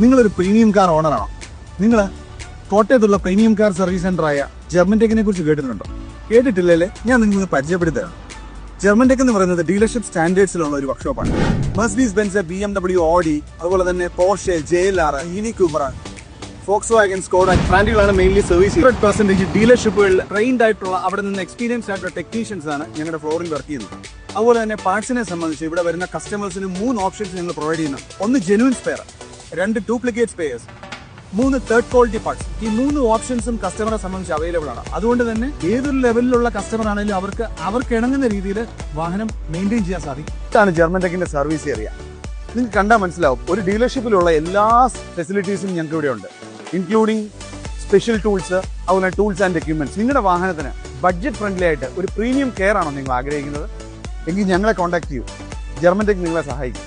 നിങ്ങളൊരു premium car ഓണറാണോ? നിങ്ങൾ കോട്ടയത്തുള്ള പ്രീമിയം കാർ സർവീസ് സെന്ററായ ജർമ്മൻ ടെക്കിനെ കുറിച്ച് കേട്ടിട്ടുണ്ടോ? കേട്ടിട്ടില്ലല്ലേ? ഞാൻ നിങ്ങൾക്ക് പരിചയപ്പെടുത്തരാം. ജർമ്മൻ ടെക് എന്ന് പറയുന്നത് ഡീലർഷിപ്പ് സ്റ്റാൻഡേർഡ്സിലുള്ള ഒരു വർക്ക്ഷോപ്പാണ്. മെർസിഡീസ് ബെൻസ്, BMW, ഓഡി, അതുപോലെ തന്നെ Porsche, JLR, Mini Cooper, Volkswagen, Skoda ബ്രാൻഡുകളാണ് മെയിൻലി സർവീസ്. 100% ഡീലർഷിപ്പുകളിൽ ട്രെയിൻഡ് ആയിട്ടുള്ള അവിടെ നിന്ന് എക്സ്പീരിയൻസ്ഡ് ആയിട്ടുള്ള ടെക്നീഷ്യൻസ് ആണ് ഞങ്ങളുടെ ഫ്ലോറിൽ വർക്ക് ചെയ്യുന്നത്. അതുപോലെ തന്നെ പാർട്സിനെ സംബന്ധിച്ച് ഇവിടെ വരുന്ന കസ്റ്റമേഴ്സിന് 3 ഓപ്ഷൻസ് ഞങ്ങൾ പ്രൊവൈഡ് ചെയ്യുന്നു. 1 genuine spare, 2 duplicate spares, 3 third quality parts. ഈ 3 ഓപ്ഷൻസും കസ്റ്റമറെ സംബന്ധിച്ച് അവൈലബിൾ ആണ്. അതുകൊണ്ട് തന്നെ ഏതൊരു ലെവലിലുള്ള കസ്റ്റമർ ആണെങ്കിലും അവർക്ക് ഇണങ്ങുന്ന രീതിയിൽ വാഹനം മെയിൻറ്റെയിൻ ചെയ്യാൻ സാധിക്കും. ഇതാണ് ജർമ്മൻ ടെക്കിന്റെ സർവീസ് ഏരിയ. നിങ്ങൾക്ക് കണ്ടാൽ മനസ്സിലാവും, ഒരു ഡീലർഷിപ്പിലുള്ള എല്ലാ ഫെസിലിറ്റീസും ഞങ്ങൾക്ക് ഇവിടെ ഉണ്ട്, ഇൻക്ലൂഡിങ് സ്പെഷ്യൽ ടൂൾസ്, അതുപോലെ ടൂൾസ് ആൻഡ് എക്യുപ്മെന്റ്സ്. നിങ്ങളുടെ വാഹനത്തിന് ബഡ്ജറ്റ് ഫ്രണ്ട്ലി ആയിട്ട് ഒരു പ്രീമിയം കെയർ ആണോ നിങ്ങൾ ആഗ്രഹിക്കുന്നത്? എങ്കിൽ ഞങ്ങളെ കോൺടാക്ട് ചെയ്യൂ. ജർമ്മൻ ടെക് നിങ്ങളെ സഹായിക്കും.